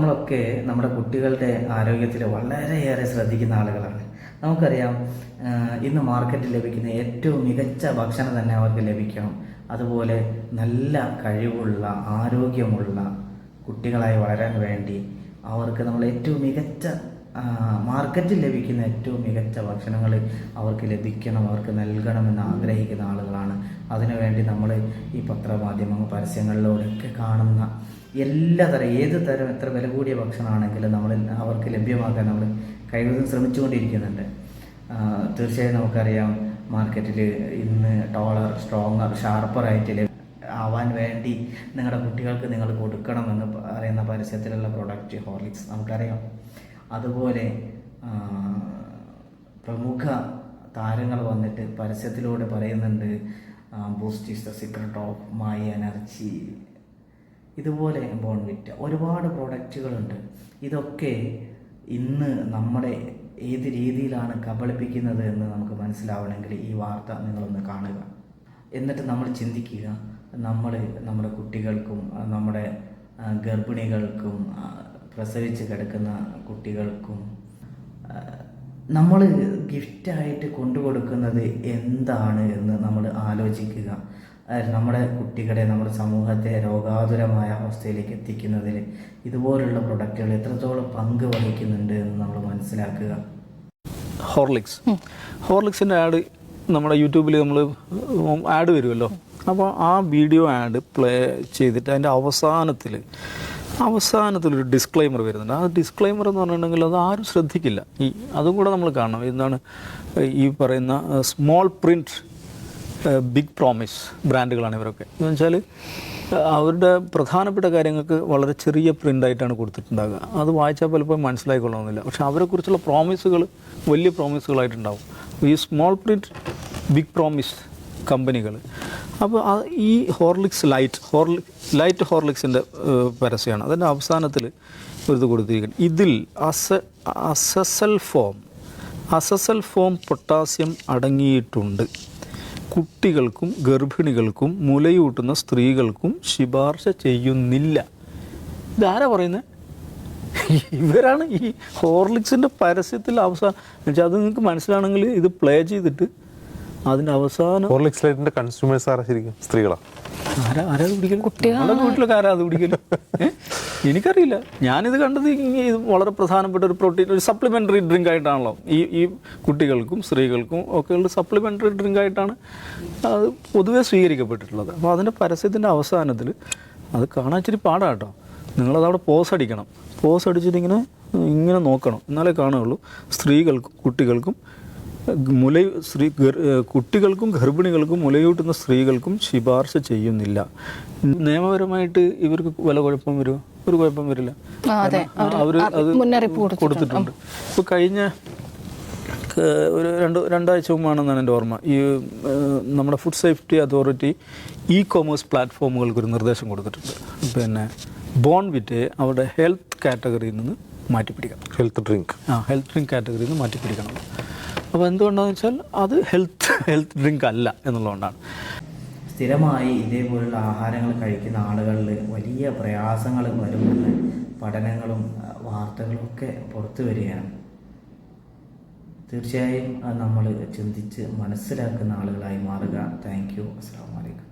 നമ്മളൊക്കെ നമ്മുടെ കുട്ടികളുടെ ആരോഗ്യത്തിൽ വളരെയേറെ ശ്രദ്ധിക്കുന്ന ആളുകളാണ്. നമുക്കറിയാം, ഇന്ന് മാർക്കറ്റിൽ ലഭിക്കുന്ന ഏറ്റവും മികച്ച ഭക്ഷണം തന്നെ അവർക്ക് ലഭിക്കണം. അതുപോലെ നല്ല കഴിവുള്ള ആരോഗ്യമുള്ള കുട്ടികളായി വളരാൻ വേണ്ടി അവർക്ക് നമ്മൾ ഏറ്റവും മികച്ച മാർക്കറ്റിൽ ലഭിക്കുന്ന ഏറ്റവും മികച്ച ഭക്ഷണങ്ങൾ അവർക്ക് ലഭിക്കണം, അവർക്ക് നൽകണമെന്ന് ആഗ്രഹിക്കുന്ന ആളുകളാണ്. അതിനുവേണ്ടി നമ്മൾ ഈ പത്രമാധ്യമങ്ങൾ പരസ്യങ്ങളിലൂടെയൊക്കെ കാണുന്ന ഏത് തരം എത്ര വില കൂടിയ ഭക്ഷണമാണെങ്കിലും നമ്മൾ അവർക്ക് ലഭ്യമാക്കാൻ നമ്മൾ കഴിവതും ശ്രമിച്ചുകൊണ്ടിരിക്കുന്നുണ്ട്. തീർച്ചയായും നമുക്കറിയാം, മാർക്കറ്റിൽ ഇന്ന് ടോളർ, സ്ട്രോങ്ങർ, ഷാർപ്പറായിട്ട് ആവാൻ വേണ്ടി നിങ്ങളുടെ കുട്ടികൾക്ക് നിങ്ങൾ കൊടുക്കണമെന്ന് പറയുന്ന പരസ്യത്തിലുള്ള പ്രൊഡക്റ്റ് ഹോർലിക്സ് നമുക്കറിയാം. അതുപോലെ പ്രമുഖ താരങ്ങൾ വന്നിട്ട് പരസ്യത്തിലൂടെ പറയുന്നുണ്ട്, boost is the secret of my energy, ഇതുപോലെ ബോൺവിറ്റ, ഒരുപാട് പ്രൊഡക്റ്റുകളുണ്ട്. ഇതൊക്കെ ഇന്ന് നമ്മുടെ ഏത് രീതിയിലാണ് കബളിപ്പിക്കുന്നത് എന്ന് നമുക്ക് മനസ്സിലാവണമെങ്കിൽ ഈ വാർത്ത നിങ്ങളൊന്ന് കാണുക. എന്നിട്ട് നമ്മൾ ചിന്തിക്കുക, നമ്മുടെ കുട്ടികൾക്കും നമ്മുടെ ഗർഭിണികൾക്കും പ്രസവിച്ച് കിടക്കുന്ന കുട്ടികൾക്കും നമ്മൾ ഗിഫ്റ്റായിട്ട് കൊണ്ടുകൊടുക്കുന്നത് എന്താണ് എന്ന് നമ്മൾ ആലോചിക്കുക. നമ്മുടെ കുട്ടികളെ, നമ്മുടെ സമൂഹത്തെ രോഗാതുരമായ അവസ്ഥയിലേക്ക് എത്തിക്കുന്നതിൽ ഇതുപോലുള്ള പ്രൊഡക്റ്റുകൾ എത്രത്തോളം പങ്ക് വഹിക്കുന്നുണ്ട് എന്ന് നമ്മൾ മനസ്സിലാക്കുക. ഹോർലിക്സിൻ്റെ ആഡ് നമ്മുടെ യൂട്യൂബിൽ നമ്മൾ ആഡ് വരുമല്ലോ. അപ്പോൾ ആ വീഡിയോ ആഡ് പ്ലേ ചെയ്തിട്ട് അതിൻ്റെ അവസാനത്തിലൊരു ഡിസ്ക്ലൈമർ വരുന്നുണ്ട്. ആ ഡിസ്ക്ലൈമർ എന്ന് പറഞ്ഞിട്ടുണ്ടെങ്കിൽ അത് ആരും ശ്രദ്ധിക്കില്ല. അതും കൂടെ നമ്മൾ കാണണം. എന്താണ് ഈ പറയുന്ന സ്മോൾ പ്രിൻറ്റ് ബിഗ് പ്രോമിസ് ബ്രാൻഡുകളാണ് ഇവരൊക്കെ. എന്ന് വെച്ചാൽ അവരുടെ പ്രധാനപ്പെട്ട കാര്യങ്ങൾക്ക് വളരെ ചെറിയ പ്രിൻ്റായിട്ടാണ് കൊടുത്തിട്ടുണ്ടാകുക. അത് വായിച്ചാൽ പലപ്പോഴും മനസ്സിലായിക്കൊള്ളണമെന്നില്ല. പക്ഷേ അവരെക്കുറിച്ചുള്ള പ്രോമിസുകൾ വലിയ പ്രോമിസുകളായിട്ടുണ്ടാവും ഈ സ്മോൾ പ്രിൻറ്റ് ബിഗ് പ്രോമിസ് കമ്പനികൾ. അപ്പോൾ ഈ ലൈറ്റ് ഹോർലിക്സിൻ്റെ പരസ്യമാണ്. അതിൻ്റെ അവസാനത്തിൽ ഒരു കൊടുത്തിരിക്കുന്നത്, ഇതിൽ അസസൽ ഫോം പൊട്ടാസ്യം അടങ്ങിയിട്ടുണ്ട്, കുട്ടികൾക്കും ഗർഭിണികൾക്കും മുലയൂട്ടുന്ന സ്ത്രീകൾക്കും ശുപാർശ ചെയ്യുന്നില്ല. ഇതാരാ പറയുന്നത്? ഇവരാണ് ഈ ഹോർലിക്സിൻ്റെ പരസ്യത്തിൽ അവസാനം. എന്നുവെച്ചാൽ അത് നിങ്ങൾക്ക് മനസ്സിലാണെങ്കിൽ ഇത് പ്ലേ ചെയ്തിട്ട് അതിൻ്റെ അവസാനം ഹോർലിക്സ് ലൈറ്റിൻ്റെ കൺസ്യൂമേഴ്സ് ആരാ ശരിക്കും? സ്ത്രീകളാണ്. ആരാ കുടിക്കലും? കുട്ടികളുടെ വീട്ടിലൊക്കെ ആരാ അത് കുടിക്കലും? എനിക്കറിയില്ല. ഞാനിത് കണ്ടത് ഇത് വളരെ പ്രധാനപ്പെട്ട ഒരു പ്രോട്ടീൻ, ഒരു സപ്ലിമെൻ്ററി ഡ്രിങ്ക് ആയിട്ടാണല്ലോ ഈ കുട്ടികൾക്കും സ്ത്രീകൾക്കും ഒക്കെയുള്ള സപ്ലിമെൻ്ററി ഡ്രിങ്ക് ആയിട്ടാണ് അത് പൊതുവെ സ്വീകരിക്കപ്പെട്ടിട്ടുള്ളത്. അപ്പോൾ അതിൻ്റെ പരസ്യത്തിൻ്റെ അവസാനത്തിൽ അത് കാണാൻ ഇച്ചിരി പാടാട്ടോ. നിങ്ങളതവിടെ പോസ് അടിക്കണം. പോസ് അടിച്ചിട്ട് ഇങ്ങനെ നോക്കണം, എന്നാലേ കാണുകയുള്ളൂ. സ്ത്രീകൾക്കും കുട്ടികൾക്കും ഗർഭിണികൾക്കും മുലയൂട്ടുന്ന സ്ത്രീകൾക്കും ശുപാർശ ചെയ്യുന്നില്ല. നിയമപരമായിട്ട് ഇവർക്ക് വല്ല കുഴപ്പം വരുമോ? ഒരു കുഴപ്പം വരില്ല. അവർ അത് കൊടുത്തിട്ടുണ്ട്. ഇപ്പോൾ കഴിഞ്ഞ ഒരു രണ്ടാഴ്ച മുമ്പാണെന്നാണ് എൻ്റെ ഓർമ്മ, ഈ നമ്മുടെ ഫുഡ് സേഫ്റ്റി അതോറിറ്റി കോമേഴ്സ് പ്ലാറ്റ്ഫോമുകൾക്കൊരു നിർദ്ദേശം കൊടുത്തിട്ടുണ്ട്. പിന്നെ ബോൺവിറ്റയെ അവരുടെ ഹെൽത്ത് കാറ്റഗറിയിൽ നിന്ന് മാറ്റിപ്പിടിക്കണം. ഹെൽത്ത് ഡ്രിങ്ക് കാറ്റഗറിയിൽ നിന്ന് മാറ്റിപ്പിടിക്കണം. അപ്പോൾ എന്തുകൊണ്ടാണെന്ന് വെച്ചാൽ അത് ഹെൽത്ത് ഡ്രിങ്ക് അല്ല എന്നുള്ളതുകൊണ്ടാണ്. സ്ഥിരമായി ഇതേപോലുള്ള ആഹാരങ്ങൾ കഴിക്കുന്ന ആളുകളിൽ വലിയ പ്രയാസങ്ങൾ വരുമെന്ന് പഠനങ്ങളും വാർത്തകളും ഒക്കെ പുറത്തു വരികയാണ്. തീർച്ചയായും നമ്മൾ ചിന്തിച്ച് മനസ്സിലാക്കുന്ന ആളുകളായി മാറുക. Thank you. അസ്സലാമു അലൈക്കും.